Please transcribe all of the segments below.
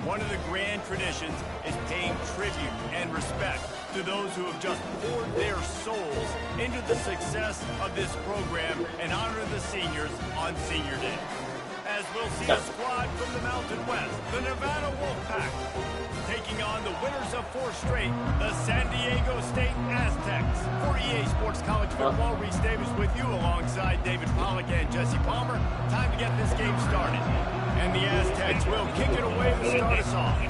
One of the grand traditions is paying tribute and respect to those who have just poured their souls into the success of this program and honor the seniors on Senior Day. As we'll see a squad from the Mountain West, the Nevada Wolfpack, taking on the winners of 4 straight, the San Diego State Aztecs. For EA Sports College Football, Reese Davis with you alongside David Pollack and Jesse Palmer. Time to get this game started. And the Aztecs will kick it away to start us off.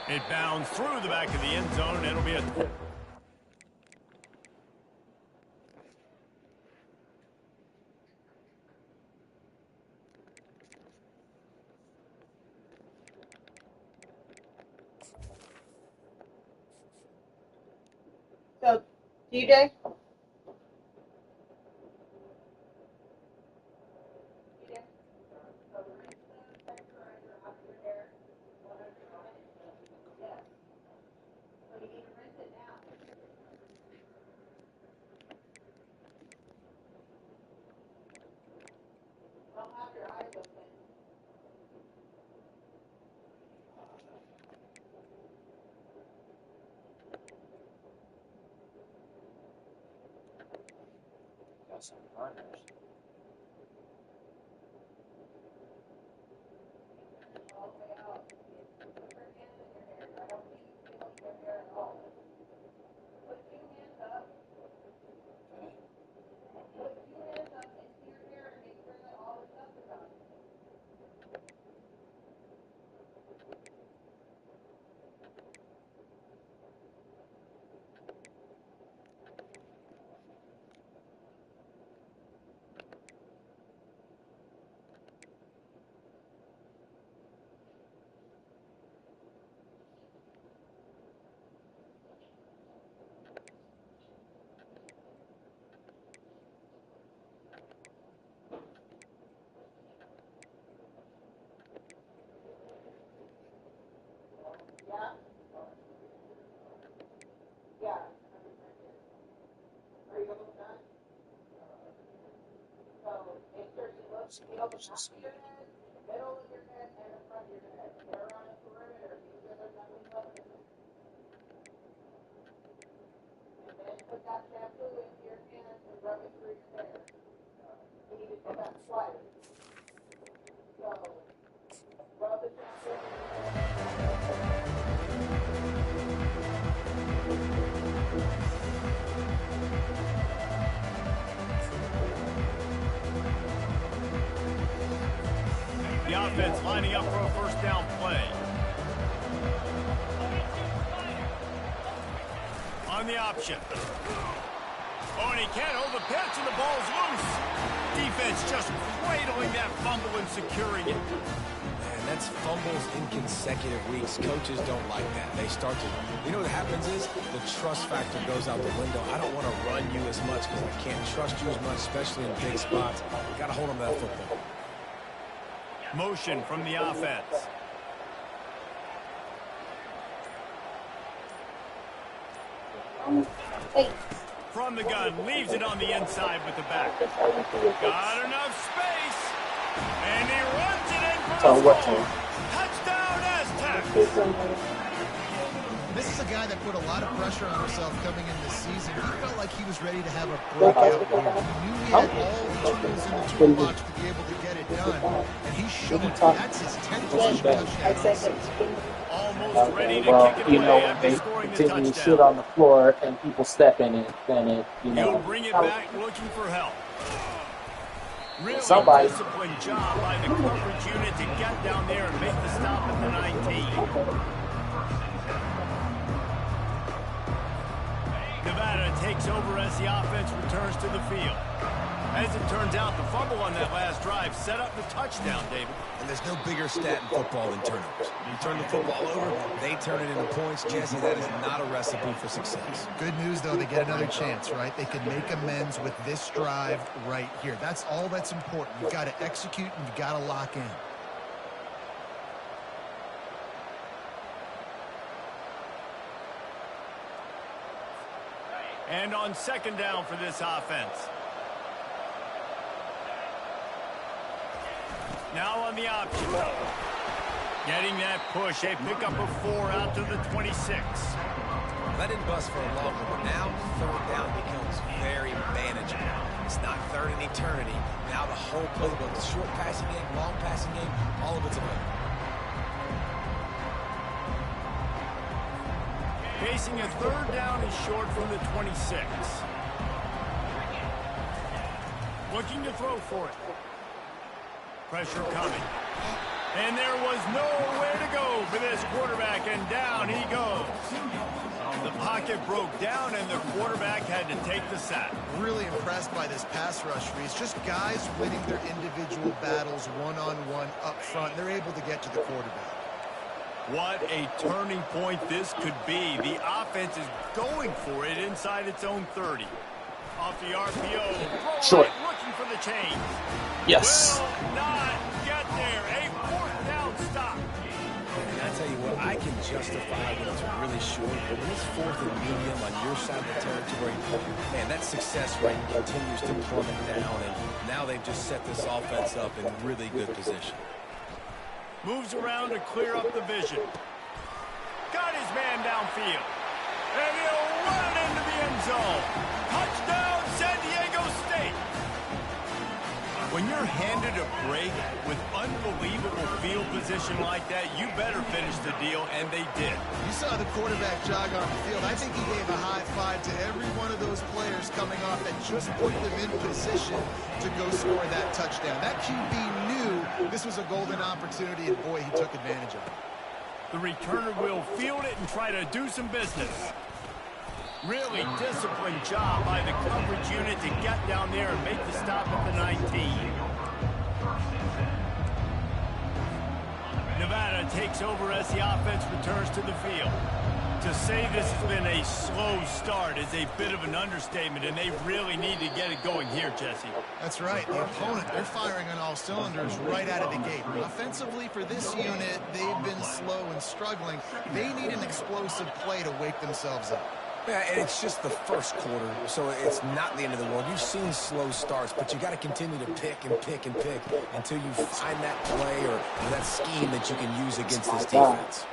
It bounds through the back of the end zone, and it'll be a... So, DJ? Some runners. The offense lining up for a first down play. On the option. Oh, and he can't hold the pitch, and the ball's loose. Defense just cradling that fumble and securing it. Man, that's fumbles in consecutive weeks. Coaches don't like that. They start to, you know what happens is the trust factor goes out the window. I don't want to run you as much because I can't trust you as much, especially in big spots. You got to hold on to that football. Motion from the offense. From the gun, leaves it on the inside with the back. Got enough space. And he runs it in for the score. Touchdown, Aztecs. This is a guy that put a lot of pressure on himself coming in this season. He felt like he was ready to have a breakout year. He knew he had all the tools in the toolbox to be able to get it done, and he showed it. That's his 10th touchdown of the season. Almost ready to kick it away after scoring the touchdown. To sit on the floor and people step in it, then it, He'll bring it back looking for help. Really disciplined job by the coverage unit to get down there and make the stop at the 19. Nevada takes over as the offense returns to the field. As it turns out, the fumble on that last drive set up the touchdown, David. And there's no bigger stat in football than turnovers. You turn the football over, they turn it into points. Jesse, that is not a recipe for success. Good news, though, they get another chance, right? They can make amends with this drive right here. That's all that's important. You've got to execute and you've got to lock in. And on second down for this offense. Now on the option. Getting that push, a pickup of 4 out to the 26. That didn't bust for a long one, but now third down becomes very manageable. It's not third in eternity. Now the whole playbook, the short passing game, long passing game, all of it's available. Facing a third down is short from the 26. Looking to throw for it. Pressure coming. And there was nowhere to go for this quarterback, and down he goes. The pocket broke down, and the quarterback had to take the sack. Really impressed by this pass rush, Reese. Just guys winning their individual battles one-on-one up front. They're able to get to the quarterback. What a turning point this could be. The offense is going for it inside its own 30. Off the RPO. Short. Looking for the change. Yes. Will not get there. A fourth down stop. And I tell you what, I can justify when it's really short, but when it's fourth and medium on your side of the territory, man, that success rate continues to plummet down, and now they've just set this offense up in really good position. Moves around to clear up the vision. Got his man downfield. And he'll run it into the end zone. Touchdown, San Diego State. When you're handed a break with unbelievable field position like that, you better finish the deal, and they did. You saw the quarterback jog on the field. I think he gave a high five to every one of those players coming off that just put them in position to go score that touchdown. That QB knew this was a golden opportunity, and boy, he took advantage of it. The returner will field it and try to do some business. Really disciplined job by the coverage unit to get down there and make the stop at the 19. Nevada takes over as the offense returns to the field. To say this has been a slow start is a bit of an understatement, and they really need to get it going here, Jesse. That's right. The opponent, they're firing on all cylinders right out of the gate. Offensively, for this unit, they've been slow and struggling. They need an explosive play to wake themselves up. Yeah, and it's just the first quarter, so it's not the end of the world. You've seen slow starts, but you got to continue to pick and pick and pick until you find that play or that scheme that you can use against this defense.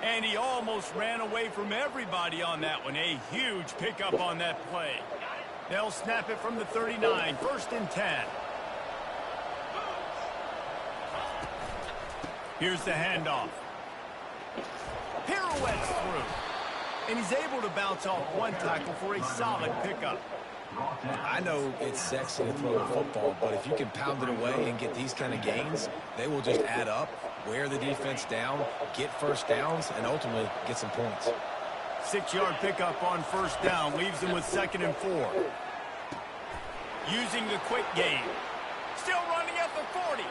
And he almost ran away from everybody on that one. A huge pickup on that play. They'll snap it from the 39, 1st and 10. Here's the handoff. Pirouettes through. And he's able to bounce off one tackle for a solid pickup. I know it's sexy to throw the football, but if you can pound it away and get these kind of gains, they will just add up, wear the defense down, get first downs, and ultimately get some points. 6-yard pickup on 1st down leaves them with 2nd and 4. Using the quick game. Still running at the 40.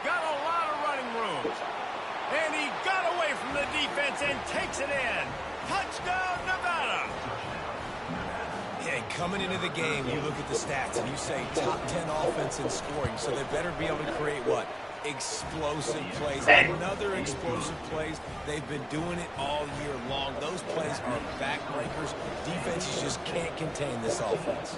Got a lot of running room. And he got away from the defense and takes it in. Touchdown, Nevada. Yeah, coming into the game, you look at the stats and you say top 10 offense in scoring, so they better be able to create what? Explosive plays. Another explosive plays. They've been doing it all year long. Those plays are backbreakers. Defenses just can't contain this offense.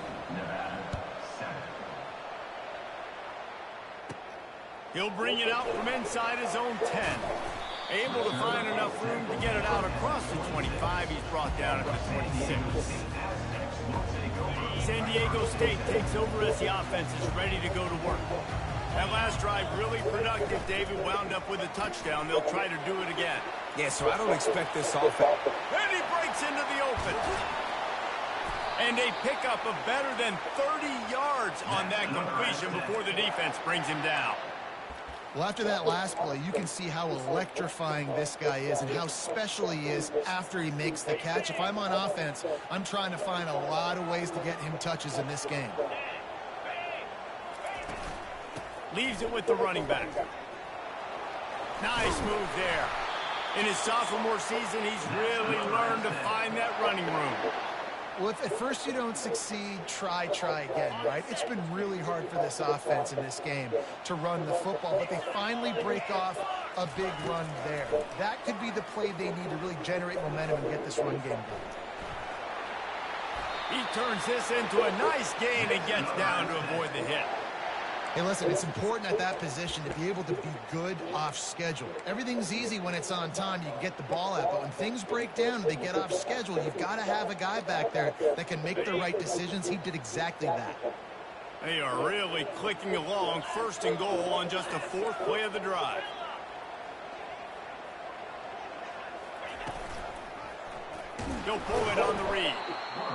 He'll bring it out from inside his own 10. Able to find enough room to get it out across the 25. He's brought down at the 26. San Diego State takes over as the offense is ready to go to work. That last drive really productive. David wound up with a touchdown. They'll try to do it again. Yeah, so I don't expect this offense. And he breaks into the open. And a pickup of better than 30 yards on that completion before the defense brings him down. Well, after that last play, you can see how electrifying this guy is and how special he is after he makes the catch. If I'm on offense, I'm trying to find a lot of ways to get him touches in this game. Leaves it with the running back. Nice move there. In his sophomore season, he's really learned to find that running room. Well, if at first you don't succeed, try again, right? It's been really hard for this offense in this game to run the football, but they finally break off a big run there. That could be the play they need to really generate momentum and get this run game going. He turns this into a nice gain and gets down to avoid the hit. Hey, listen, it's important at that position to be able to be good off schedule. Everything's easy when it's on time. You can get the ball out, but when things break down and they get off schedule, you've got to have a guy back there that can make the right decisions. He did exactly that. They are really clicking along. First and goal on just the 4th play of the drive. He'll pull it on the read.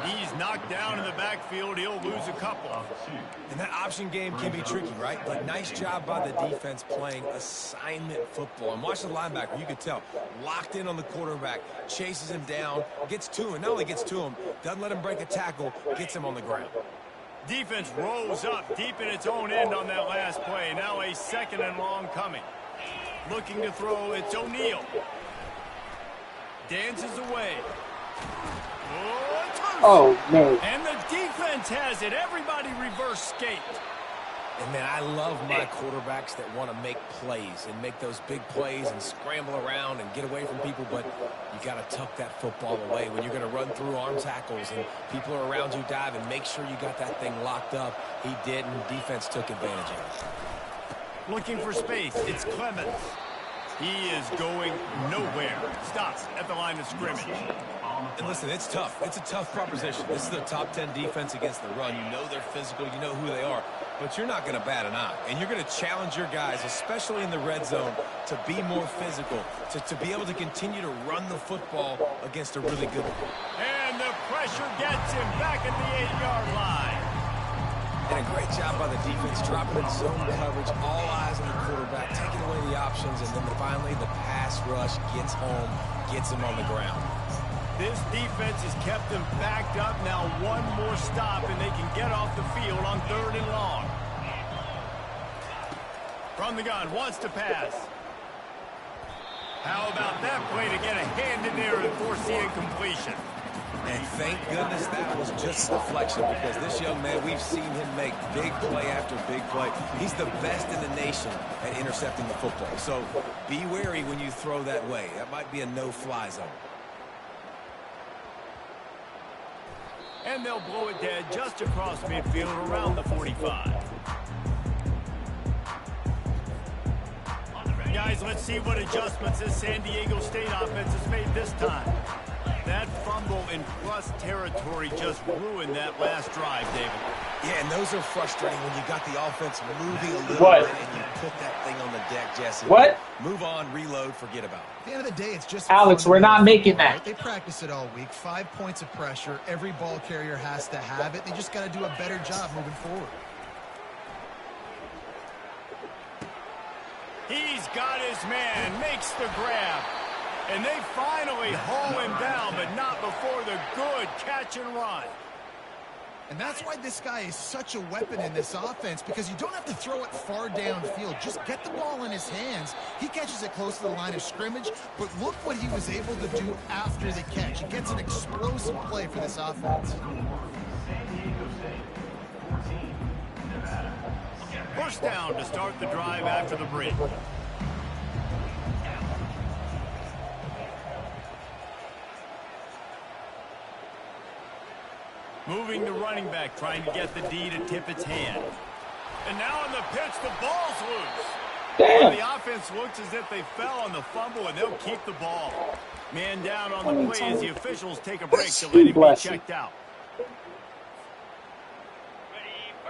He's knocked down in the backfield. He'll lose a couple. And that option game can be tricky, right? But nice job by the defense playing assignment football. And watch the linebacker. You could tell. Locked in on the quarterback. Chases him down. Gets to him. Not only gets to him, doesn't let him break a tackle. Gets him on the ground. Defense rolls up deep in its own end on that last play. Now a 2nd and long coming. Looking to throw. It's O'Neal. Dances away. Oh, no. And the defense has it. Everybody reverse skate. And, man, I love my quarterbacks that want to make plays and make those big plays and scramble around and get away from people, but you got to tuck that football away when you're going to run through arm tackles and people are around you diving. Make sure you got that thing locked up. He did, and defense took advantage of it. Looking for space. It's Clemens. He is going nowhere. Stops at the line of scrimmage. And listen, it's tough. It's a tough proposition. This is the top 10 defense against the run. You know they're physical. You know who they are. But you're not going to bat an eye. And you're going to challenge your guys, especially in the red zone, to be more physical, to be able to continue to run the football against a really good one. And the pressure gets him back at the 8-yard line. And a great job by the defense, dropping in zone coverage, all eyes on the quarterback, taking away the options, and then finally the pass rush gets home, gets him on the ground. This defense has kept them backed up. Now one more stop, and they can get off the field on 3rd and long. From the gun, wants to pass. How about that play to get a hand in there and force the incompletion? And thank goodness that was just deflection, because this young man, we've seen him make big play after big play. He's the best in the nation at intercepting the football. So be wary when you throw that way. That might be a no-fly zone. And they'll blow it dead just across midfield around the 45. Guys, let's see what adjustments this San Diego State offense has made this time. That fumble in plus territory just ruined that last drive, David. Yeah, and those are frustrating when you got the offense moving a little bit and you put that thing on the deck, Jesse. What? Move on, reload, forget about it. At the end of the day, it's just Alex, we're not making that. Right? They practice it all week. 5 points of pressure. Every ball carrier has to have it. They just got to do a better job moving forward. He's got his man, makes the grab. And they finally haul him down, but not before the good catch and run. And that's why this guy is such a weapon in this offense, because you don't have to throw it far downfield. Just get the ball in his hands. He catches it close to the line of scrimmage, but look what he was able to do after the catch. He gets an explosive play for this offense. First down to start the drive after the break. Moving the running back, trying to get the D to tip its hand. And now on the pitch, the ball's loose. Damn. The offense looks as if they fell on the fumble, and they'll keep the ball. Man down on the play as the officials take a break to let him be checked out.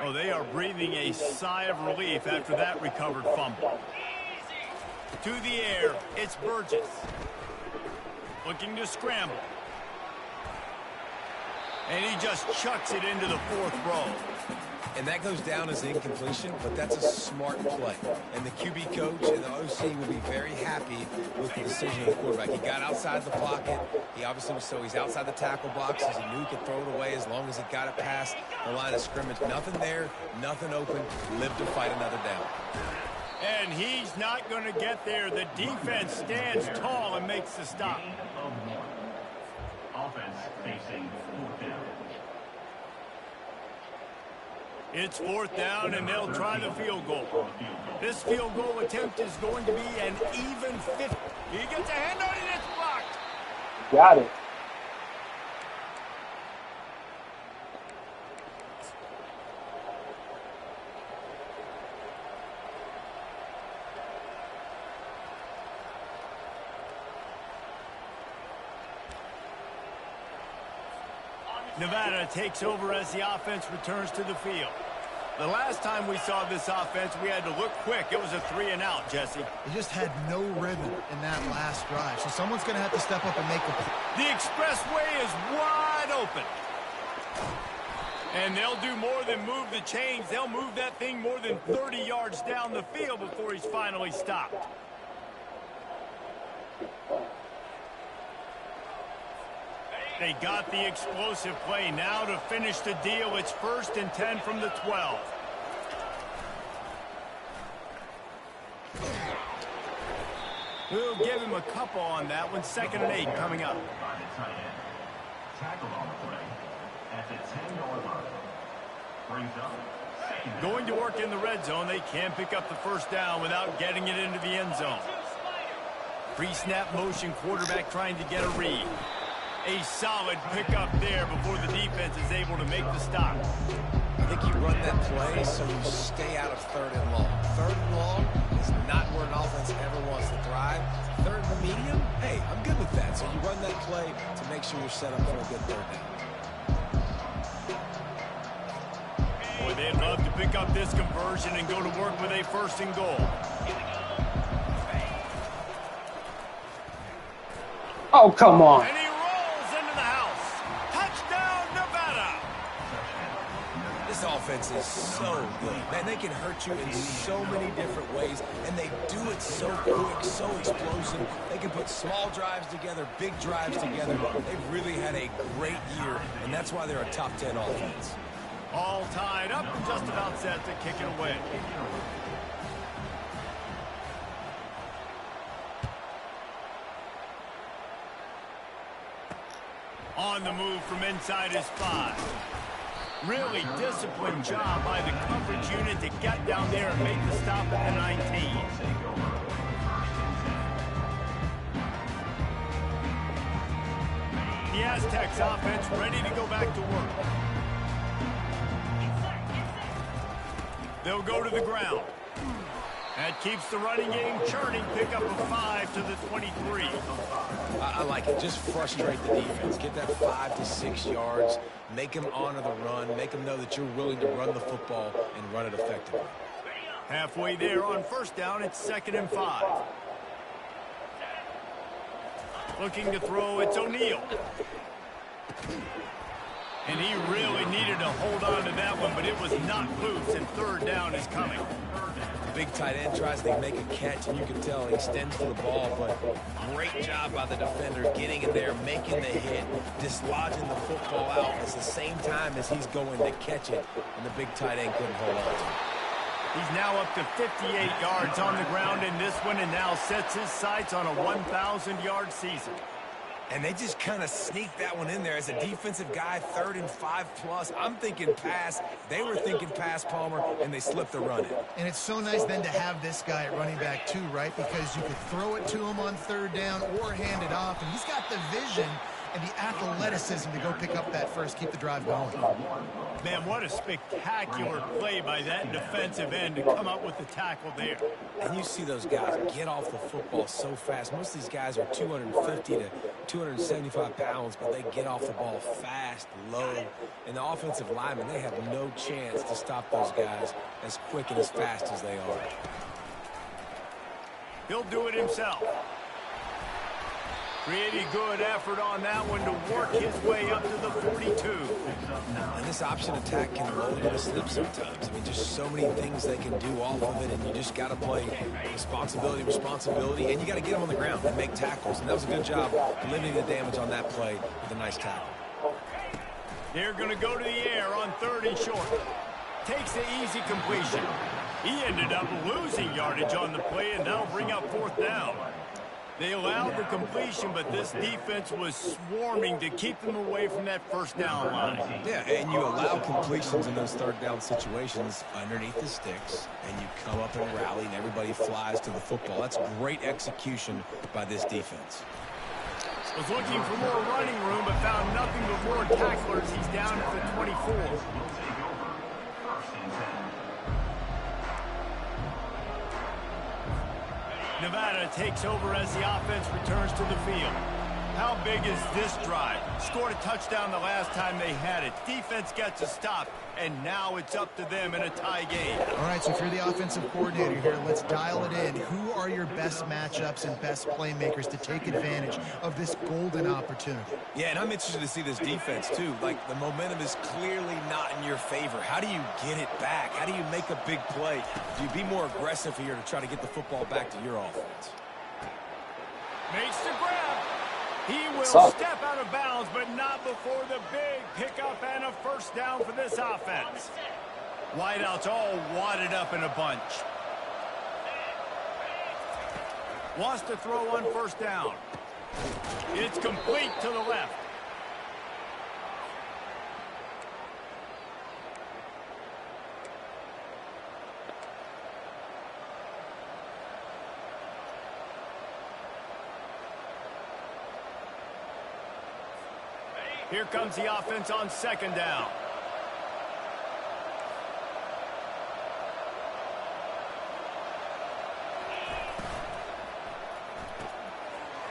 Oh, they are breathing a sigh of relief after that recovered fumble. To the air, it's Burgess. Looking to scramble. And he just chucks it into the 4th row. And that goes down as incompletion, but that's a smart play. And the QB coach and the OC will be very happy with the decision of the quarterback. He got outside the pocket. He obviously was so he's outside the tackle boxes. He knew he could throw it away as long as he got it past the line of scrimmage. Nothing there, nothing open. Live to fight another down. And he's not going to get there. The defense stands tall and makes the stop. Offense facing 4th down. It's 4th down, and they'll try the field goal. This field goal attempt is going to be an even 50. He gets a hand on it, it's blocked. Got it. Nevada takes over as the offense returns to the field. The last time we saw this offense, we had to look quick. It was a 3-and-out, Jesse. They just had no rhythm in that last drive, so someone's going to have to step up and make a play. The expressway is wide open. And they'll do more than move the chains. They'll move that thing more than 30 yards down the field before he's finally stopped. They got the explosive play now to finish the deal. It's 1st and 10 from the 12. We'll give him a couple on that one. 2nd and 8 coming up. Tackled on the play at the 10-yard line. Brings up second. Going to work in the red zone. They can pick up the first down without getting it into the end zone. Pre-snap motion, quarterback trying to get a read. A solid pickup there before the defense is able to make the stop. I think you run that play so you stay out of 3rd and long. 3rd and long is not where an offense ever wants to thrive. 3rd and medium, hey, I'm good with that. So you run that play to make sure you're set up for a good 3rd down. Boy, they'd love to pick up this conversion and go to work with a 1st and goal. Oh, come on. And he rolls into the house. Touchdown, Nevada. This offense is so good. Man, they can hurt you in so many different ways, and they do it so quick, so explosive. They can put small drives together, big drives together. They've really had a great year, and that's why they're a top 10 offense. All tied up and just about set to kick it away. On the move from inside his 5. Really disciplined job by the coverage unit to get down there and make the stop at the 19. The Aztecs offense ready to go back to work. They'll go to the ground. That keeps the running game churning. Pick up a 5 to the 23. I like it. Just frustrate the defense. Get that 5 to 6 yards. Make them honor the run. Make them know that you're willing to run the football and run it effectively. Halfway there on 1st down, it's 2nd and 5. Looking to throw, it's O'Neal. And he really needed to hold on to that one, but it was not loose, and 3rd down is coming. The big tight end tries to make a catch, and you can tell he extends for the ball, but great job by the defender getting in there, making the hit, dislodging the football out at the same time as he's going to catch it, and the big tight end couldn't hold on to it. He's now up to 58 yards on the ground in this one, and now sets his sights on a 1,000-yard season. And they just kind of sneaked that one in there as a defensive guy, 3rd and 5 plus. I'm thinking pass. They were thinking pass, Palmer, and they slipped the run in. And it's so nice then to have this guy at running back too, right? Because you could throw it to him on 3rd down or hand it off, and he's got the vision and the athleticism to go pick up that first, keep the drive going. Man, what a spectacular play by that defensive end to come up with the tackle there. And you see those guys get off the football so fast. Most of these guys are 250 to 275 pounds, but they get off the ball fast, low. And the offensive linemen, they have no chance to stop those guys as quick and as fast as they are. He'll do it himself. Pretty good effort on that one to work his way up to the 42. And this option attack can roll into the slip sometimes. I mean, just so many things they can do off of it, and you just got to play responsibility, and you got to get them on the ground and make tackles. And that was a good job limiting the damage on that play with a nice tackle. They're going to go to the air on 3rd and short. Takes the easy completion. He ended up losing yardage on the play, and that'll bring up 4th down. They allowed the completion, but this defense was swarming to keep them away from that 1st down line. Yeah, and you allow completions in those 3rd down situations underneath the sticks, and you come up and rally, and everybody flies to the football. That's great execution by this defense. Was looking for more running room, but found nothing but more tacklers. He's down at the 24. Nevada takes over as the offense returns to the field. How big is this drive? Scored a touchdown the last time they had it. Defense gets a stop, and now it's up to them in a tie game. All right, so if you're the offensive coordinator here, let's dial it in. Who are your best matchups and best playmakers to take advantage of this golden opportunity? Yeah, and I'm interested to see this defense, too. Like, the momentum is clearly not in your favor. How do you get it back? How do you make a big play? Do you be more aggressive here to try to get the football back to your offense? Makes the grab. He will step out of bounds, but not before the big pickup and a first down for this offense. Wideouts all wadded up in a bunch. Wants to throw on first down. It's complete to the left. Here comes the offense on second down.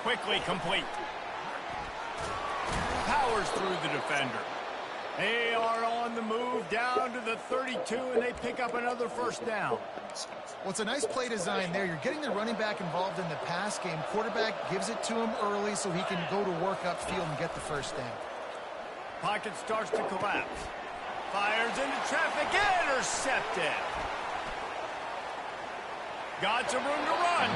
Quickly complete. Powers through the defender. They are on the move down to the 32, and they pick up another first down. Well, it's a nice play design there. You're getting the running back involved in the pass game. Quarterback gives it to him early so he can go to work upfield and get the first down. Pocket starts to collapse. Fires into traffic. Intercepted. Got some room to run.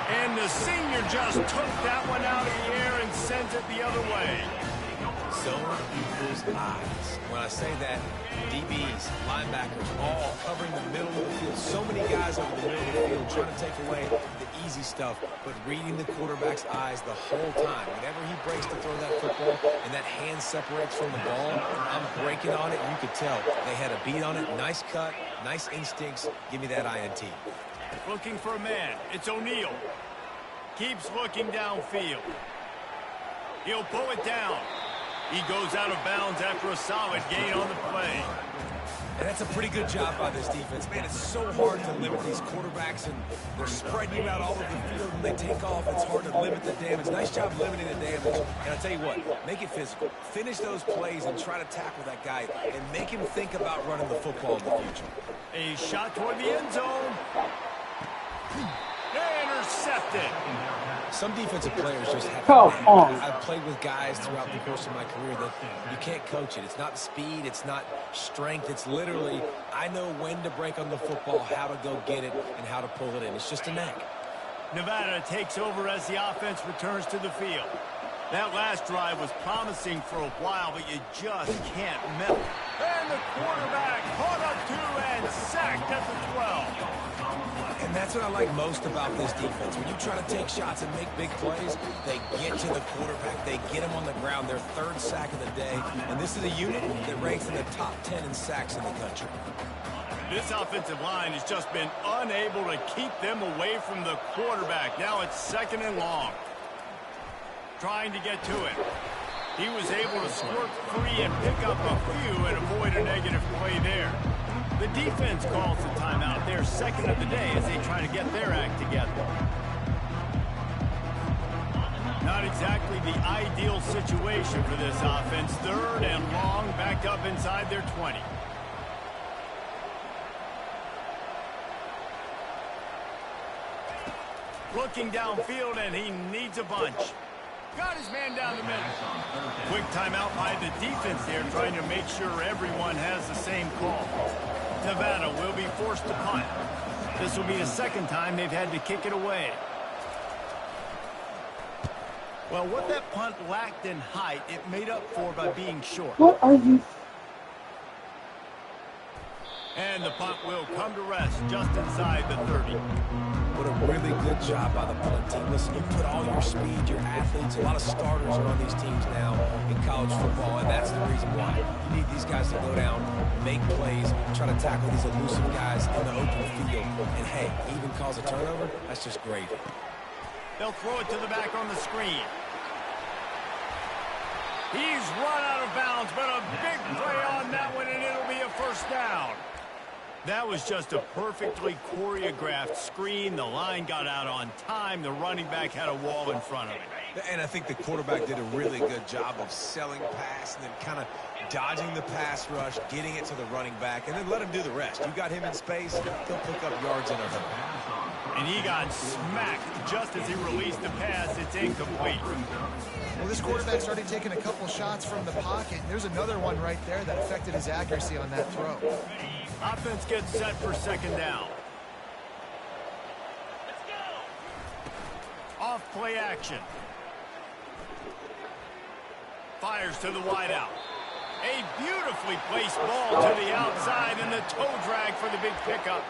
And the senior just took that one out of the air and sends it the other way. Zone equals eyes. When I say that, DBs, linebackers, all covering the middle of the field. So many guys over the middle of the field trying to take away the easy stuff, but reading the quarterback's eyes the whole time. Whenever he breaks to throw that football and that hand separates from the ball, I'm breaking on it, and you could tell they had a beat on it. Nice cut, nice instincts. Give me that INT. Looking for a man. It's O'Neal. Keeps looking downfield. He'll pull it down. He goes out of bounds after a solid gain on the play. And that's a pretty good job by this defense. Man, it's so hard to limit these quarterbacks, and they're spreading you out all over the field. When they take off, it's hard to limit the damage. Nice job limiting the damage. And I'll tell you what, make it physical. Finish those plays and try to tackle that guy and make him think about running the football in the future. A shot toward the end zone. Intercepted. Some defensive players just have Come on. I've played with guys throughout the course of my career that you can't coach it. It's not speed. It's not strength. It's literally, I know when to break on the football, how to go get it, and how to pull it in. It's just a knack. Nevada takes over as the offense returns to the field. That last drive was promising for a while, but you just can't melt. And the quarterback caught up to and sacked at the 12. And that's what I like most about this defense. When you try to take shots and make big plays, they get to the quarterback. They get him on the ground, their third sack of the day. And this is a unit that ranks in the top 10 in sacks in the country. This offensive line has just been unable to keep them away from the quarterback. Now it's second and long. Trying to get to it. He was able to squirt free and pick up a few and avoid a negative play there. The defense calls the timeout. Their second of the day as they try to get their act together. Not exactly the ideal situation for this offense. Third and long, backed up inside their 20. Looking downfield, and he needs a bunch. Got his man down the middle. Quick timeout by the defense there, trying to make sure everyone has the same call. Nevada will be forced to punt. This will be the second time they've had to kick it away. Well, what that punt lacked in height, it made up for by being short. What are you? And the punt will come to rest just inside the 30. What a really good job by the punt team. Listen, you put all your speed, your athletes, a lot of starters are on these teams now in college football, and that's the reason why. You need these guys to go down, make plays, try to tackle these elusive guys in the open field. And, hey, even cause a turnover, that's just gravy. They'll throw it to the back on the screen. He's run out of bounds, but a big play on that one, and it'll be a first down. That was just a perfectly choreographed screen. The line got out on time. The running back had a wall in front of him. And I think the quarterback did a really good job of selling pass and then kind of dodging the pass rush, getting it to the running back, and then let him do the rest. You got him in space, he'll pick up yards in a hurry. And he got smacked just as he released the pass. It's incomplete. Well, this quarterback started taking a couple shots from the pocket. There's another one right there that affected his accuracy on that throw. Offense gets set for second down. Off play action. Fires to the wideout. A beautifully placed ball to the outside and the toe drag for the big pickup.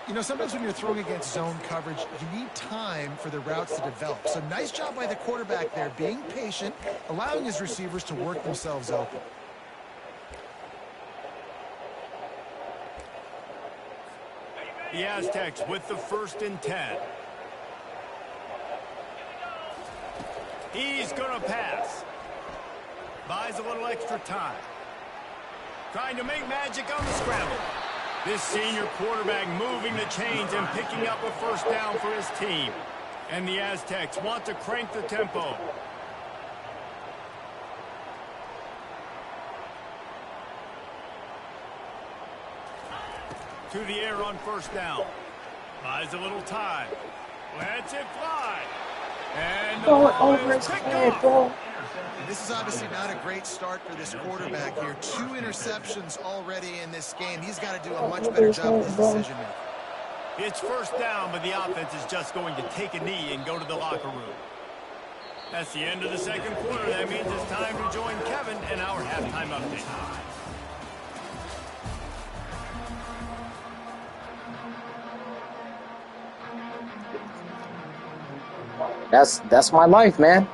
You know, sometimes when you're throwing against zone coverage, you need time for the routes to develop. So nice job by the quarterback there, being patient, allowing his receivers to work themselves open. The Aztecs with the 1st and 10. He's going to pass. Buys a little extra time. Trying to make magic on the scramble. This senior quarterback moving the chains and picking up a 1st down for his team. And the Aztecs want to crank the tempo. To the air on 1st down. Buys a little time. Lets it fly. And the ball is picked off. This is obviously not a great start for this quarterback here. 2 interceptions already in this game. He's got to do a much better job with his decision making. It's 1st down, but the offense is just going to take a knee and go to the locker room. That's the end of the 2nd quarter. That means it's time to join Kevin and our halftime update. That's my life, man.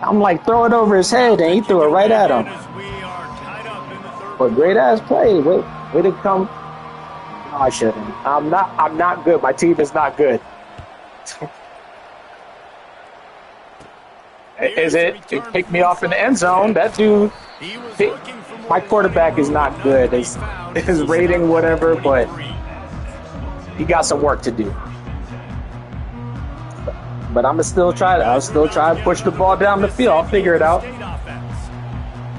I'm like, throw it over his head, and he threw it right at him. But great ass play. Way to come. No, I shouldn't. I'm not good. My team is not good. Is it? It picked me off in the end zone. That dude. My quarterback is not good. His rating, whatever, but he got some work to do. But I'm gonna still try. I'll still try to push the ball down the field. I'll figure it out.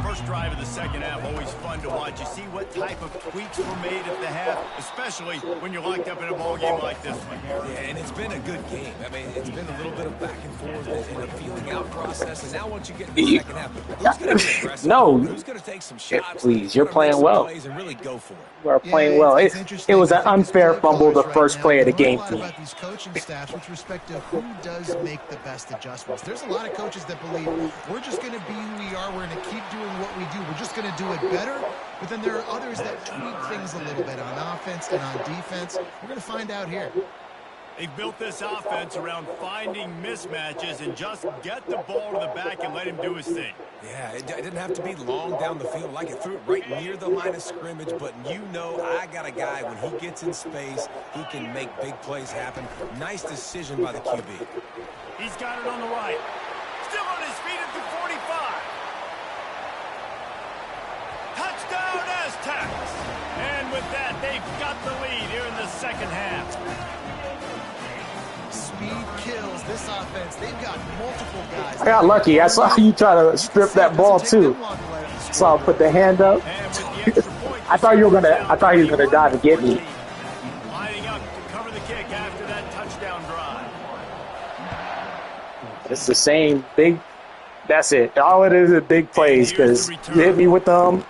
First drive of the 2nd half, always fun to watch. You see what type of tweaks were made at the half, especially when you're locked up in a ball game like this one. Yeah, and it's been a good game. I mean, it's been a little bit of back and forth and a feeling out process. And now once you get to the 2nd half, who's going to be aggressive? No, who's going to take some shots? Please, you're playing well. And really go for it. You are playing well. It was an unfair fumble the first play of the game for me. About these coaching staffs with respect to who does make the best adjustments. There's a lot of coaches that believe we're just going to be who we are. We're going to keep doing what we do. We're just going to do it better. But then there are others that tweak things a little bit on offense and on defense. We're going to find out here. They've built this offense around finding mismatches and just get the ball to the back and let him do his thing. Yeah, it didn't have to be long down the field. Like it threw it right near the line of scrimmage, but you know I got a guy, when he gets in space, he can make big plays happen. Nice decision by the QB. He's got it on the right. Still on his feet at the 45. Touchdown Aztecs! And with that, they've got the lead here in the 2nd half. Speed kills this offense. They've got multiple guys. I got lucky. I saw you try to strip that ball too. So I put the hand up. I thought you were gonna dive and get me. Lining up to cover the kick after that touchdown drive. It's the same big. That's it. All it is big plays because you hit me with them.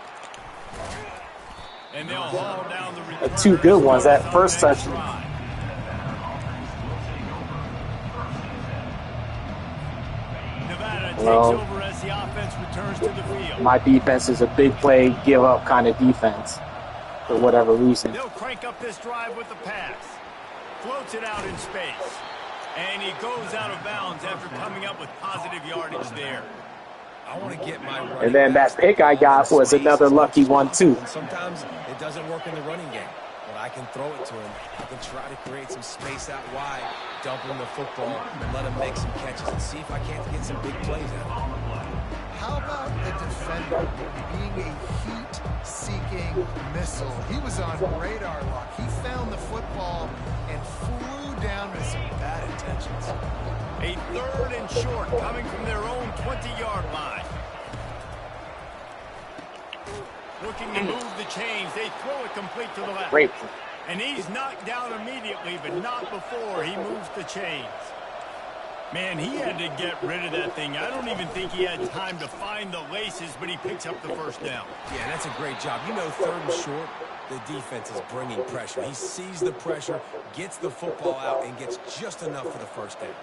And they'll haul down the 2 good ones. That first touchdown. Well, over as the offense returns to the field. My defense is a big play, give up kind of defense for whatever reason. They'll crank up this drive with the pass. Floats it out in space. And he goes out of bounds after coming up with positive yardage there. I want to get my and then that pick I got was another lucky one too. Sometimes it doesn't work in the running game, but I can throw it to him. I can try to create some space out wide, dump him the football, and let him make some catches and see if I can't get some big plays out of him. how about the defender being a heat-seeking missile? He was on radar lock. He found the football and flew down with some bad intentions. A 3rd and short coming from their own 20-yard line. Looking to move the chains. They throw it complete to the left. Great. And he's knocked down immediately, but not before he moves the chains. Man, he had to get rid of that thing. I don't even think he had time to find the laces, but he picks up the first down. Yeah, that's a great job. You know, 3rd and short, the defense is bringing pressure. He sees the pressure, gets the football out, and gets just enough for the first down.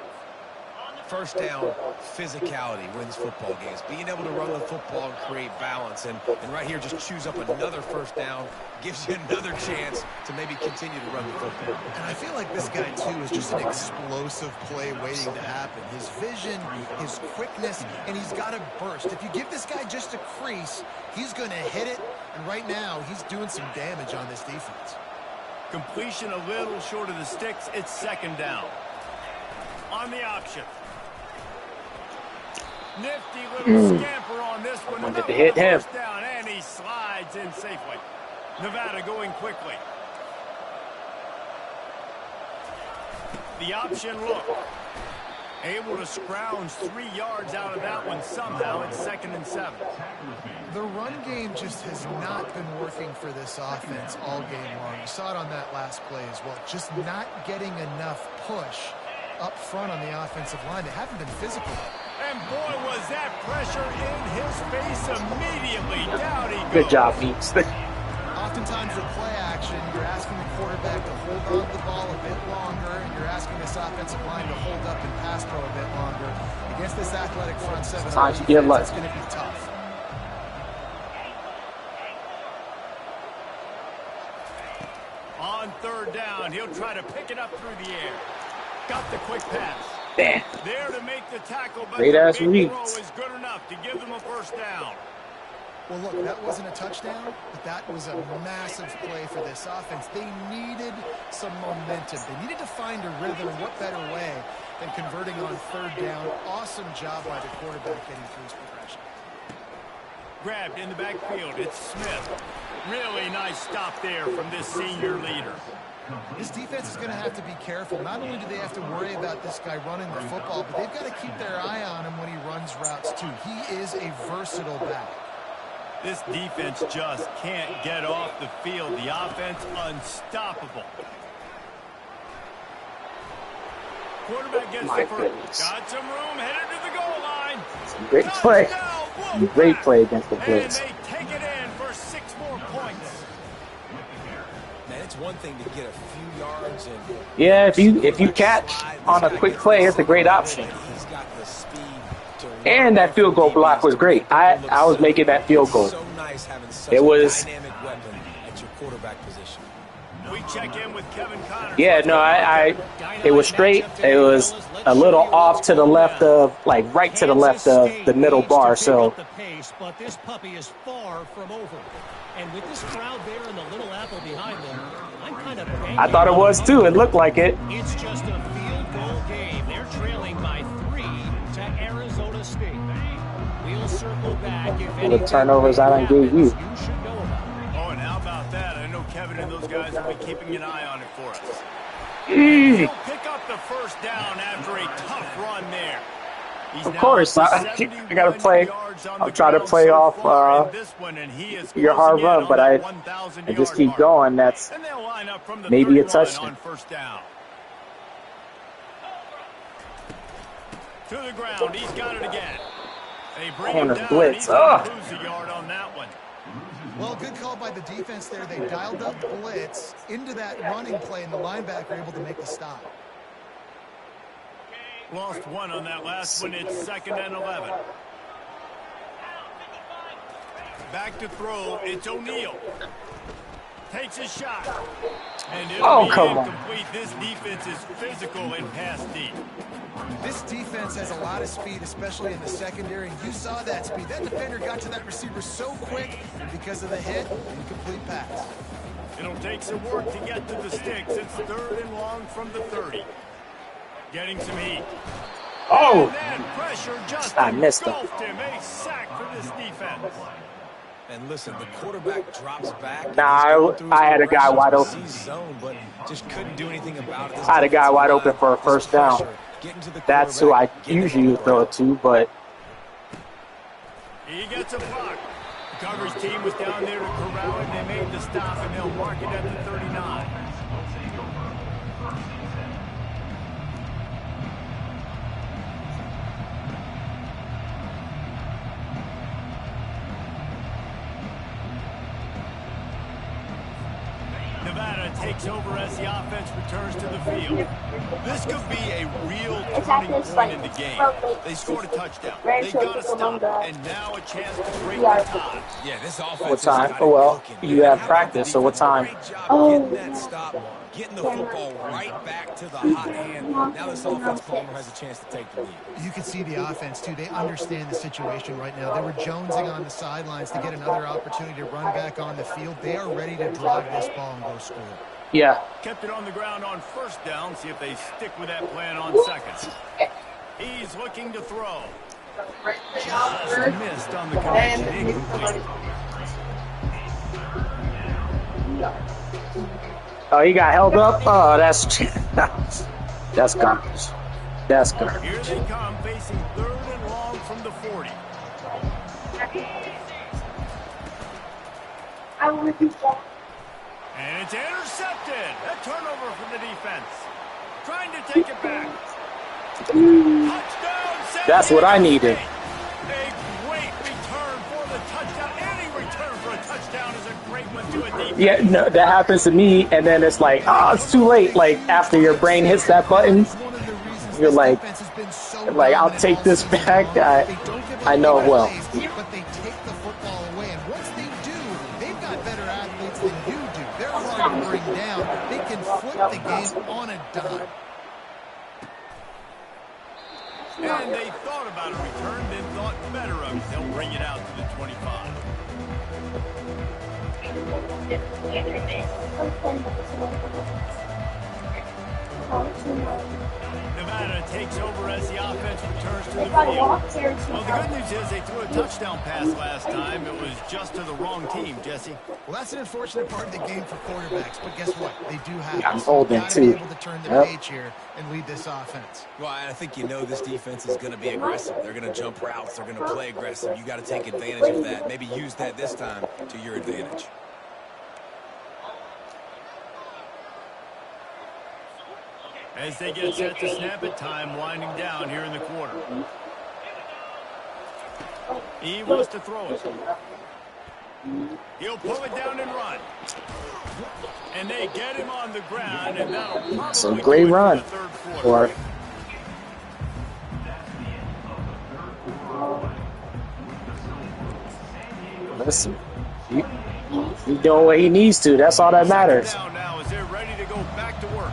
First down, physicality wins football games. Being able to run the football and create balance. And right here, just choose up another first down, gives you another chance to maybe continue to run the football. And I feel like this guy, too, is just an explosive play waiting to happen. His vision, his quickness, and he's got a burst. If you give this guy just a crease, he's going to hit it. And right now, he's doing some damage on this defense. Completion a little short of the sticks. It's 2nd down. On the option. Nifty little scamper on this one. Wanted to hit him. First down, and he slides in safely. Nevada going quickly. The option look. Able to scrounge 3 yards out of that one somehow. It's 2nd and 7. The run game just has not been working for this offense all game long. You saw it on that last play as well. Just not getting enough push up front on the offensive line. They haven't been physical. And boy, was that pressure in his face immediately. Down he goes. Good job, Meeks. Oftentimes with play action, you're asking the quarterback to hold on to the ball a bit longer, and you're asking this offensive line to hold up and pass pro a bit longer. Against this athletic front seven, Sometimes you get lucky. It's going to be tough. On 3rd down, he'll try to pick it up through the air. Got the quick pass. Damn. There to make the tackle, but Great the ass big reads. throw is good enough to give them a first down. Well, look, that wasn't a touchdown, but that was a massive play for this offense. They needed some momentum. They needed to find a rhythm. What better way than converting on 3rd down? Awesome job by the quarterback getting through his progression. Grabbed in the backfield. It's Smith. Really nice stop there from this senior leader. This defense is going to have to be careful. Not only do they have to worry about this guy running the football, but they've got to keep their eye on him when he runs routes too. He is a versatile back. This defense just can't get off the field. The offense unstoppable. Quarterback gets My the first. goodness. Got some room, headed to the goal line. Great play. Touchdown. Great play against the And Blitz. they take it in for 6 more points. Man, it's one thing to get a few yards and Yeah, if you catch on a quick play, it's a great option. he's got the speed to And that field goal block was great. I was making that field goal. So nice having such It was- a dynamic weapon at your quarterback position. We check in with Kevin Connors. Yeah, no, it was straight. It was a little off to the left of, like right to the left of the middle bar. So the pace, but this puppy is far from over. And with this crowd there and the little apple behind them, I'm kind of I thought it was too. It looked like it. It's just a field goal game. They're trailing by 3 to Arizona State. We'll circle back if The turnovers I done gave you. you should know about. Oh, and how about that? I know Kevin and those guys will be keeping an eye on it for us. Easy. He'll pick up the first down after a tough run there. He's Of now course, up to I gotta 71 play. yards on I'll the try to ground play so off far in this one, and he is your hard closing in run, on but that I 1,000 just yard keep mark. going. That's And they'll line up from the maybe a 31 touchdown. on first down. To the ground, he's got it again. They bring him Corner down, blitz. and he's gonna Ugh. lose a yard on that one. Well, good call by the defense there. They dialed up blitz into that running play, and the linebacker able to make the stop. Lost one on that last one. It's 2nd and 11. Back to throw. It's O'Neal. Takes a shot. And it'll be come on. incomplete. This defense is physical and pass deep. This defense has a lot of speed, especially in the secondary, and you saw that speed. That defender got to that receiver so quick, and because of the hit, incomplete pass. It'll take some work to get to the sticks. It's 3rd and long from the 30. Getting some heat. oh, And then pressure just I missed him. engulfed him. A sack defense. And listen, the quarterback drops back. Nah, I had a guy wide open. Zone, but just couldn't do anything about it. I had a guy wide open for a first down. That's who I usually throw it to, but he gets a block. The coverage team was down there to corral it. They made the stop, and they'll mark it at the 39. Nevada takes over as the offense returns to the field. This could be a real turning point in the game. They scored a touchdown. They got a stop, and now a chance to break the tie. Yeah, this offense. what time? Oh, well, you have practice, so what time? Getting that stop, getting the football right back to the hot hand. Now this offense, Palmer, has a chance to take the lead. You can see the offense, too. They understand the situation right now. They were jonesing on the sidelines to get another opportunity to run back on the field. They are ready to drive this ball and go score. Yeah. Kept it on the ground on first down. See if they stick with that plan on second. He's looking to throw. Just missed on the connection. Incomplete. Oh, he got held up? Oh, that's garbage. That's garbage. Here they come, facing 3rd and long from the 40. And it's intercepted. A turnover from the defense. Trying to take it back. Touchdown. That's what I needed. A great return for the touchdown. Any return for a touchdown is a great one to a defense. Yeah, no, that happens to me, and then it's like, oh, it's too late. Like, after your brain hits that button, you're like, I'll take this back. I know it well. But they take the football away, and once they do, they've got better athletes than you do. They're hard to bring down. They can flip the game on a dime. And they thought about a return, then thought better of it. They'll bring it out to the 25. Nevada takes over as the offense returns to the field. Well, the good news is they threw a touchdown pass last time. It was just to the wrong team, Jesse. Well, that's an unfortunate part of the game for quarterbacks, but guess what? They do have I'm holding to too. be able to turn the page here and lead this offense. Well, I think you know this defense is going to be aggressive. They're going to jump routes. They're going to play aggressive. You got to take advantage of that. Maybe use that this time to your advantage. As they get set to snap it, time winding down here in the quarter. He wants to throw it. He'll pull it down and run. And they get him on the ground, and that'll probably It's a great run. Or listen, he's doing what he needs to. That's all that matters. Now as they're ready to go back to work.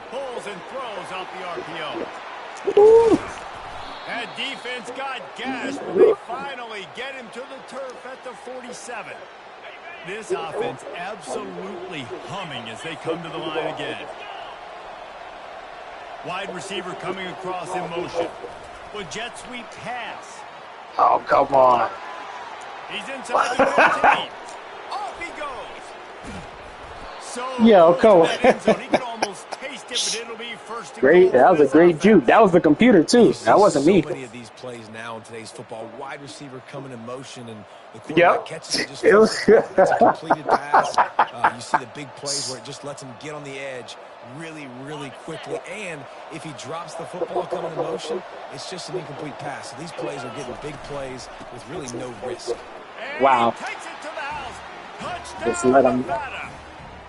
Pulls and throws out the RPO. Ooh. That defense got gashed, but they finally get him to the turf at the 47. This offense absolutely humming as they come to the line again. Wide receiver coming across in motion. With jet sweep pass. Oh, come on. He's inside the 15. Off he goes. So Yo, come on. he can almost taste it, but it'll be first. Great. That was a great juke. That was the computer, too. That wasn't me. So many of these plays now in today's football. Wide receiver coming in motion, and the quarterback catches it. Just It was it's a completed pass. You see the big plays where it just lets him get on the edge really, really quickly. And if he drops the football coming in motion, it's just an incomplete pass. So these plays are getting big plays with really no risk. Wow. Takes it to the house. Touchdown, Just let him Nevada.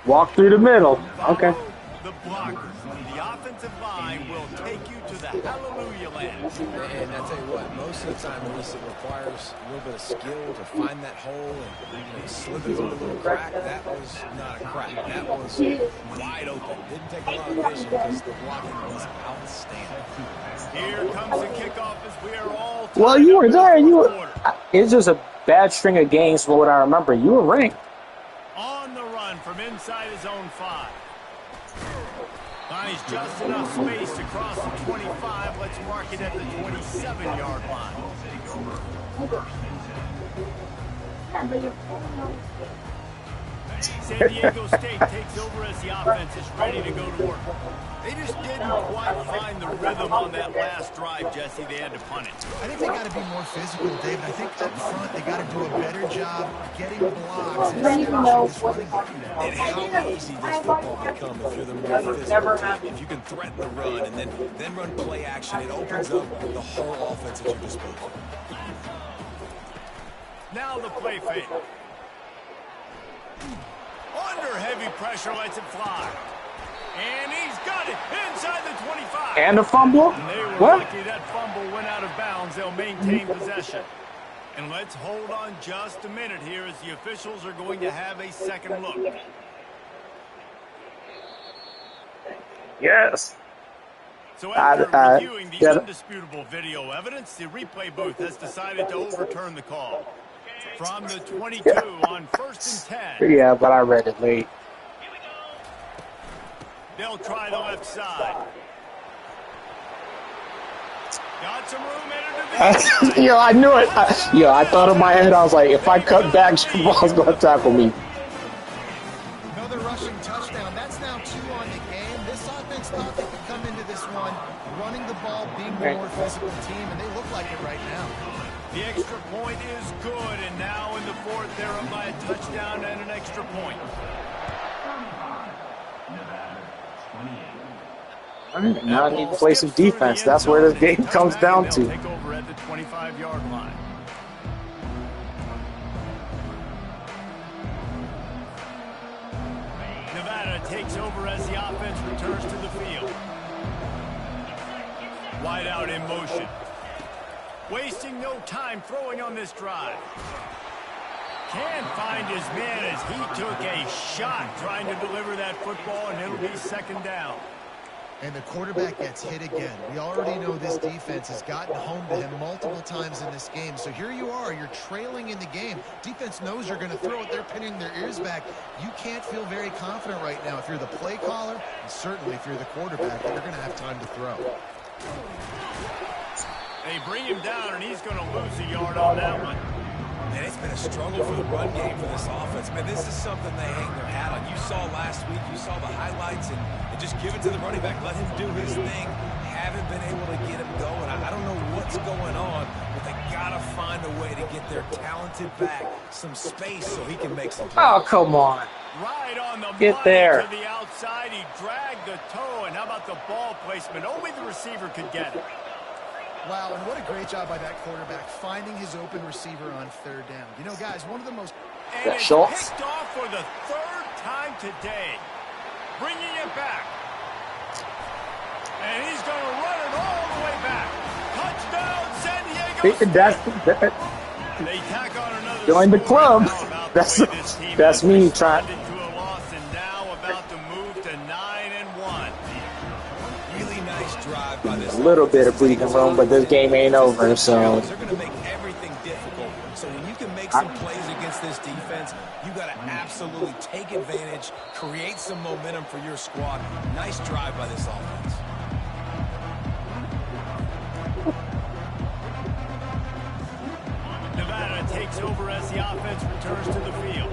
walk through the middle. Okay. The blockers. The offensive line will take you to the hallelujah land. And I tell you what, most of the time, Melissa, it requires a little bit of skill to find that hole and slither through a little crack. That was not a crack. That was wide open. Didn't take a lot of vision because the blocking was outstanding. Here comes the kickoff as we are all. Well, you were there. It's just a bad string of games from what I remember. You were ranked. On the run from inside his own 5. Finds just enough space to cross the 25. Let's mark it at the 27-yard line. San Diego State takes over as the offense is ready to go to work. They just didn't quite find the rhythm on that last drive, Jesse. They had to punt it. I think they got to be more physical, David. I think up front they got to do a better job getting blocks and establishing this running game. And how easy does football become if you're the more physical team? If you can threaten the run and then run play action, it opens up the whole offense at your disposal. Now the play fake. Under heavy pressure, lets it fly. And he's got it inside the 25. And a fumble? And they were What? lucky that fumble went out of bounds. They'll maintain possession. And let's hold on just a minute here as the officials are going to have a second look. Yes. So after reviewing the undisputable video evidence, the replay booth has decided to overturn the call. From the 22 on 1st and 10. Yeah, but I read it late. They'll try the left side. Got some room into the Yo, I knew it. I thought in my head, I was like, if I cut back, Jamal's going to tackle me. Another rushing touchdown. That's now 2 on the game. This offense thought they could come into this one running the ball, being the more physical team, and they look like it right now. The extra point is good, and now in the 4th, they're up by a touchdown and an extra point. Now I need to play some defense. That's where this game comes down to. Take over at the 25-yard line. Nevada takes over as the offense returns to the field. Wide out in motion. Wasting no time throwing on this drive. Can't find his man as he took a shot trying to deliver that football, and it'll be 2nd down. And the quarterback gets hit again. We already know this defense has gotten home to him multiple times in this game. So here you are, you're trailing in the game. Defense knows you're going to throw it. They're pinning their ears back. You can't feel very confident right now if you're the play caller, and certainly if you're the quarterback, that you're going to have time to throw. They bring him down, and he's going to lose a yard on that one. Man, it's been a struggle for the run game for this offense. Man, this is something they hang their hat on. You saw last week, you saw the highlights, and just give it to the running back. Let him do his thing. Haven't been able to get him going. I don't know what's going on, but they got to find a way to get their talented back some space so he can make some plays. Oh, come on. Right on the Get money there. to the outside. He dragged the toe, and how about the ball placement? Only the receiver could get it. Wow, and what a great job by that quarterback finding his open receiver on 3rd down. You know, guys, one of the most... And That it's Schultz? picked off for the 3rd time today. Bringing it back. And he's going to run it all the way back. Touchdown, San Diego State. They tack on another Join the club. score. About the way this team That's has me trying. responded to a loss, and now about to move to 9-1. Really nice drive by this. A little bit of breathing room, but this game ain't over, so. They're going to make everything difficult. So when you can make some plays against this defense, you got to absolutely take advantage, create some momentum for your squad. Nice drive by this offense. Nevada takes over as the offense returns to the field.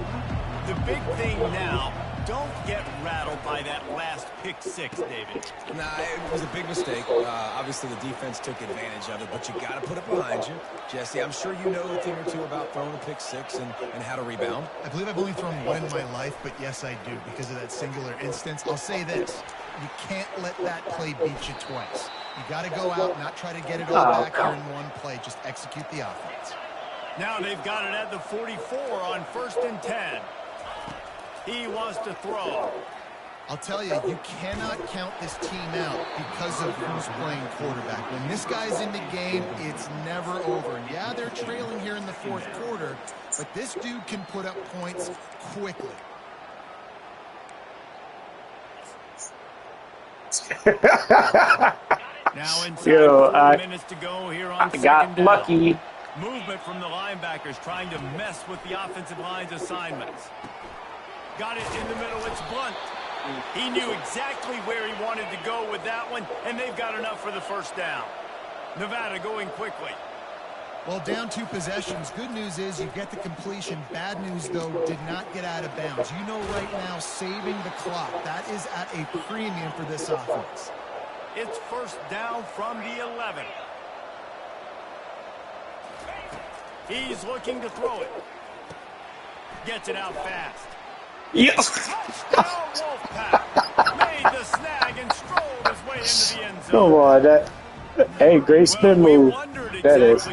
The big thing now, don't get rattled by that last pick 6, David. Nah, it was a big mistake. Obviously, the defense took advantage of it, but you got to put it behind you. Jesse, I'm sure you know a thing or two about throwing a pick 6 and how to rebound. I believe I've only thrown one in my life, but yes, I do, because of that singular instance. I'll say this. You can't let that play beat you twice. You got to go out, not try to get it all back here in one play. Just execute the offense. Now they've got it at the 44 on 1st and 10. He wants to throw. I'll tell you, you cannot count this team out because of who's playing quarterback. When this guy's in the game, it's never over. And yeah, they're trailing here in the 4th quarter, but this dude can put up points quickly. Now inside 4 minutes to go here on I got 2nd down. lucky. Movement from the linebackers trying to mess with the offensive line's assignments. Got it in the middle. It's Blunt. He knew exactly where he wanted to go with that one, and they've got enough for the first down. Nevada going quickly. Well, down 2 possessions. Good news is you get the completion. Bad news, though, did not get out of bounds. You know right now, saving the clock, that is at a premium for this offense. It's first down from the 11. He's looking to throw it. Gets it out fast. Yes. Touchdown, Wolfpack. Made the snag and strolled his way into the end zone. Come on, that. Hey, great spin move. That is.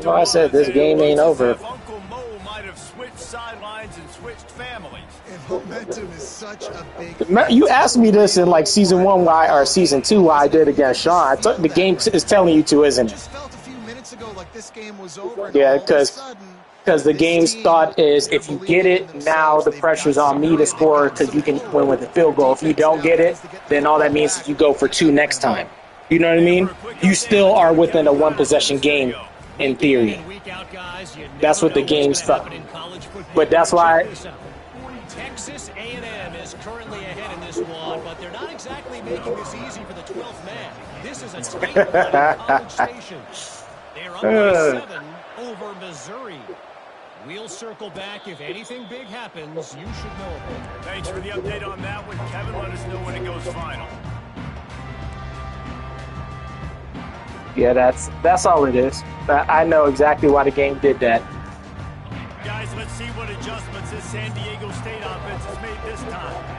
Well, I said this game ain't over. Uncle Mo might have switched sidelines and switched families. And momentum is such a big... You asked me this in like season 1 or season 2 why I did against Sean. The game is telling you to, isn't it? Just felt a few minutes ago like this game was over. Yeah, because the game's thought is if you get it, now the pressure's on me to score because you can win with a field goal. If you don't get it, then all that means is you go for 2 next time. You know what I mean? You still are within a 1-possession game in theory. That's what the game's thought. But that's why... Texas A&M is currently ahead in this one, but they're not exactly making this easy for the 12th man. This is a tight one in College Station. They're up by 7 over Missouri. We'll circle back. If anything big happens, you should know about it. Thanks for the update on that one, Kevin. Let us know when it goes final. Yeah, that's all it is. I know exactly why the game did that. Guys, let's see what adjustments this San Diego State offense has made this time.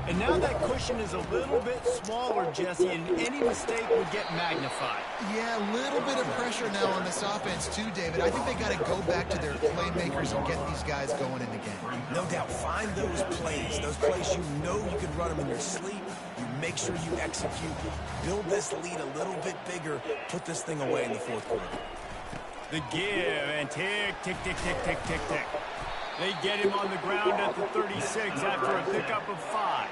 And now that cushion is a little bit smaller, Jesse, and any mistake would get magnified. Yeah, a little bit of pressure now on this offense too, David. I think they got to go back to their playmakers and get these guys going in the game. No doubt, find those plays you know you can run them in your sleep. You make sure you execute. Build this lead a little bit bigger. Put this thing away in the 4th quarter. The give and tick, tick, tick, tick, tick, tick, tick. They get him on the ground at the 36 after a pickup of 5.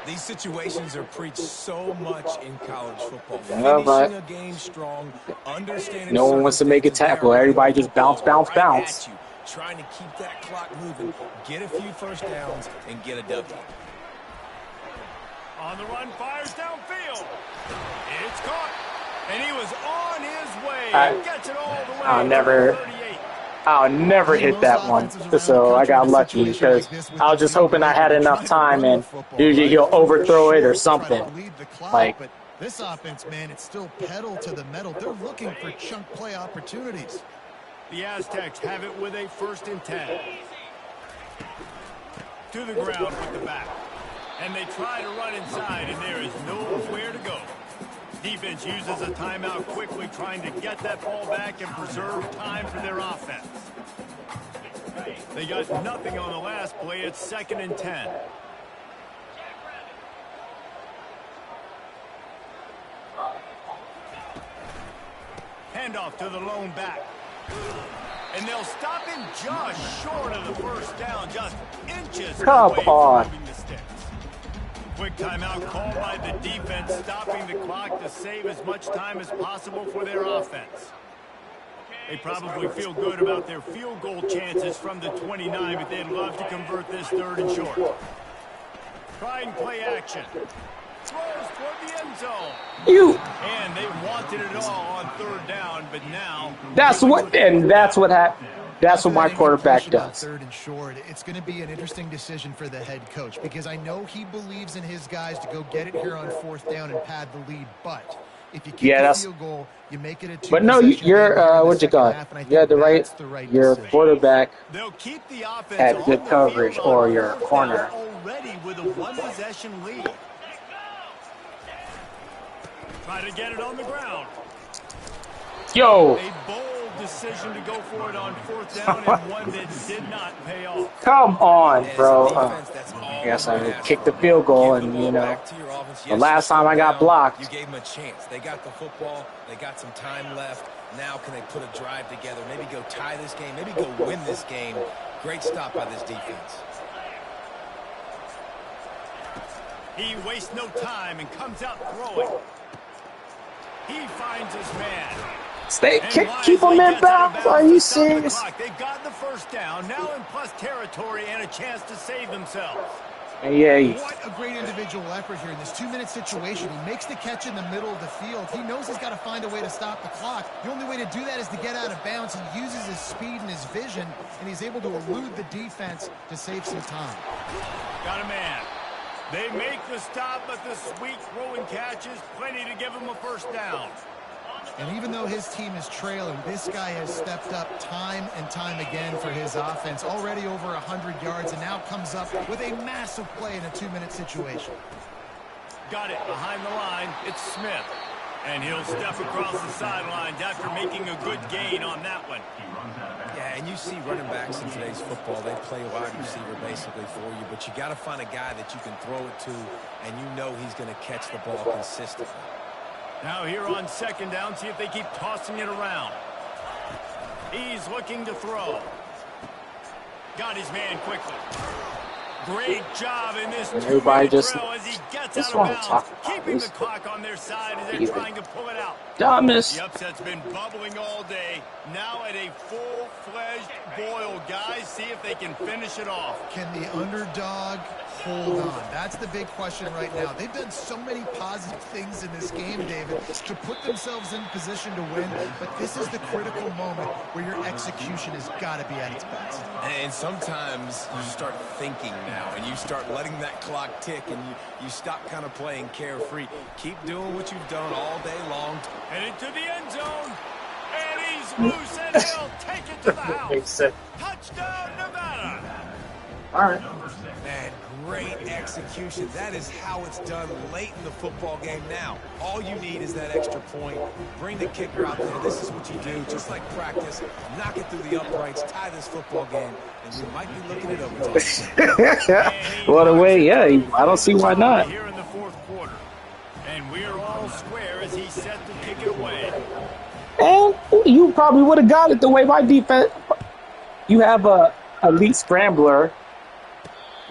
These situations are preached so much in college football. Yeah, Finishing a game strong, understanding no one wants to make a tackle. Everybody just bounce. Trying to keep that clock moving, get a few first downs, and get a W. On the run, fires downfield. It's caught. And he was on his way. Gets it all the way. I'll never hit that one. So I got lucky because I was just hoping I had enough time, and usually he'll overthrow it or something. Like this offense, man, it's still pedal to the metal. They're looking for chunk play opportunities. The Aztecs have it with a 1st and 10. To the ground with the back. And they try to run inside, and there is nowhere to go. Defense uses a timeout quickly, trying to get that ball back and preserve time for their offense. They got nothing on the last play. It's 2nd and 10. Handoff to the lone back. And they'll stop him just short of the first down, just inches away from moving the sticks. Quick timeout called by the defense, stopping the clock to save as much time as possible for their offense. They probably feel good about their field goal chances from the 29, but they'd love to convert this 3rd and short. Try and play action. Throws toward the end zone. And they wanted it all on 3rd down, but now... That's what happened. That's what my quarterback does. 3rd and short. It's going to be an interesting decision for the head coach because I know he believes in his guys to go get it here on 4th down and pad the lead. But if you keep the field goal, you make it a 2-possession. But no, you're what you call it? You had the right. Your quarterback had good coverage, or your corner. Already with a 1-possession lead. Try to get it on the ground. Yo. Decision to go for it on 4th down and one that did not pay off. Come on, bro. I guess I kicked the field goal, and the last time I got blocked. You gave them a chance. They got the football. They got some time left. Now can they put a drive together? Maybe go tie this game. Maybe go win this game. Great stop by this defense. He wastes no time and comes out throwing. He finds his man. Keep them in bounds. Are you serious? They got the first down, now in plus territory and a chance to save themselves. Yeah. What a great individual effort here in this 2-minute situation. He makes the catch in the middle of the field. He knows he's got to find a way to stop the clock. The only way to do that is to get out of bounds. He uses his speed and his vision, and he's able to elude the defense to save some time. Got a man. They make the stop, but the sweet throwing catch is plenty to give him a first down. And even though his team is trailing, this guy has stepped up time and time again for his offense. Already over 100 yards, and now comes up with a massive play in a 2-minute situation. Got it behind the line. It's Smith. And he'll step across the sidelines after making a good gain on that one. Yeah, and you see running backs in today's football, they play wide receiver basically for you, but you got to find a guy that you can throw it to, and you know he's going to catch the ball consistently. Now here on second down, see if they keep tossing it around. He's looking to throw. Got his man quickly. Great job in this everybody just throw as he gets out of bounds, keeping the clock on their side as they're trying to pull it out. Dumbest. The upset's been bubbling all day. Now at a full-fledged boil, guys. See if they can finish it off. Can the underdog hold on? That's the big question right now. They've done so many positive things in this game, David, to put themselves in position to win, but this is the critical moment where your execution has got to be at its best. And sometimes you start thinking now, and you start letting that clock tick, and you stop kind of playing carefree. Keep doing what you've done all day long. And into the end zone. And he's loose, and he'll take it to the house. Touchdown, Nevada. All right. Man, great execution. That is how it's done late in the football game now. All you need is that extra point. Bring the kicker out there. This is what you do, just like practice. Knock it through the uprights, tie this football game, and you might be looking at overtime. Well, the way, yeah, I don't see why not. Here in the fourth quarter. And we're all square as he's set to kick it away. And you probably would have got it the way my defense. You have a elite scrambler.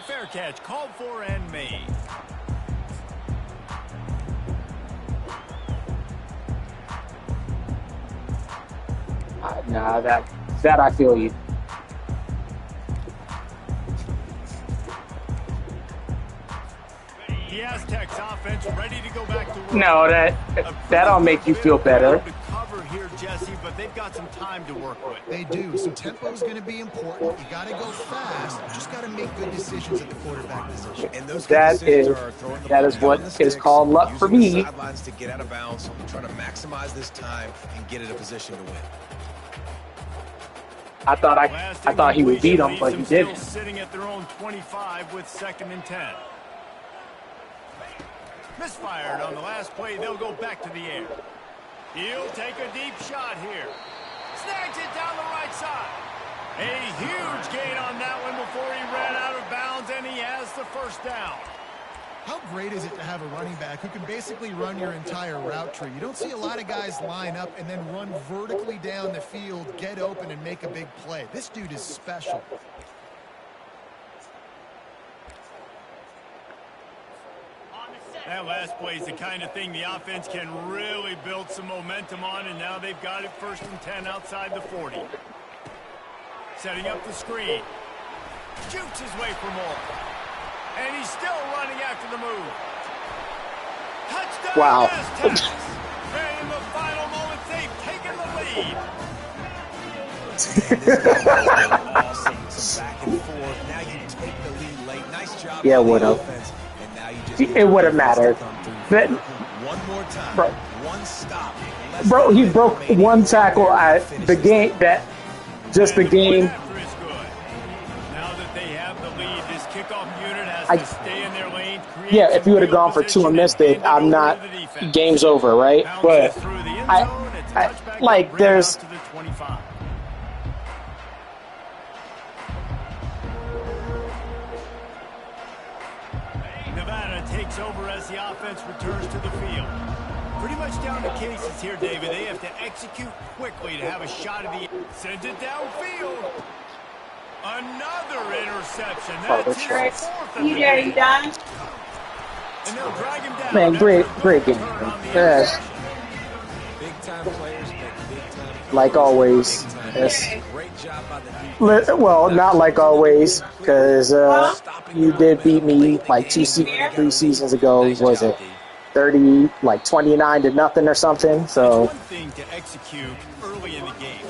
Fair catch called for and made. Nah, that I feel you. The Aztecs offense ready to go back to work. No, that'll make you feel better. To cover here, Jesse, but they've got some time to work with. They do. So tempo is going to be important. You got to go fast. You just got to make good decisions at the quarterback position. And those That is what is called luck for me. Sidelines to get out of bounds, try to maximize this time and get in a position to win. I thought he would beat him, but he didn't. Sitting at their own 25 with 2nd and 10. Misfired on the last play. They'll go back to the air. He'll take a deep shot here. Snags it down the right side. A huge gain on that one before he ran out of bounds, and he has the first down. How great is it to have a running back who can basically run your entire route tree? You don't see a lot of guys line up and then run vertically down the field, get open, and make a big play. This dude is special. That last play is the kind of thing the offense can really build some momentum on, and now they've got it 1st and 10 outside the 40. Setting up the screen. Shoots his way for more. And he's still running after the move. Touchdown, Wow. Aztecs. And in the final moments, they've taken the lead. Man, this is awesome. Some back and forth. Now you take the lead late. Nice job. Yeah, on the would've. offense. And now you just It would have mattered. But, one more time. Bro. One stop. bro, he broke one tackle at the game. Just the game. After is good. Now that they have the lead, this kickoff unit has to stay in their lane. Yeah, if you would have gone for 2 and missed it, I'm not. Game's over, right? But I like there's. To the 25. Nevada takes over as the offense returns to the field. Pretty much down to cases here, David. They have to execute quickly to have a shot at the... Sends it downfield. Another interception. That's his 4th. You there, you done? And they'll drag him down. Man, great game. Big time players make big time. Like always. Yes. Great job by the defense. Well, not like always, because you did beat me like 3 seasons ago. Was it 30, like 29 to nothing or something? So. It's one thing to execute early in the game.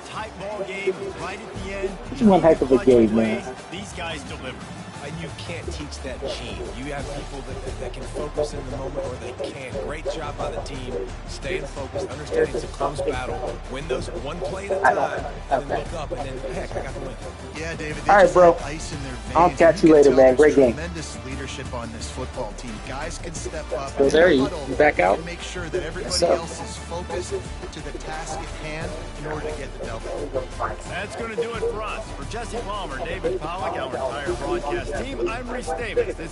Tight ball game, right at the end. It's one heck of a game, man. These guys deliver. And you can't teach that gene. You have people that can focus in the moment or they can't. Great job by the team. Staying focused, understanding it's a close battle. Win those one play at a time, and then look up, and then, heck, I got the win. Yeah, David. All right, bro. Ice in their veins. I'll catch you later, man. Great game. Tremendous leadership on this football team. Guys can step up. Still there? You back out? And make sure that everybody Yes, else is focused to the task at hand in order to get the W. That's going to do it for us. For Jesse Palmer, David Pollack, our entire broadcast team, I'm Reese Davis. This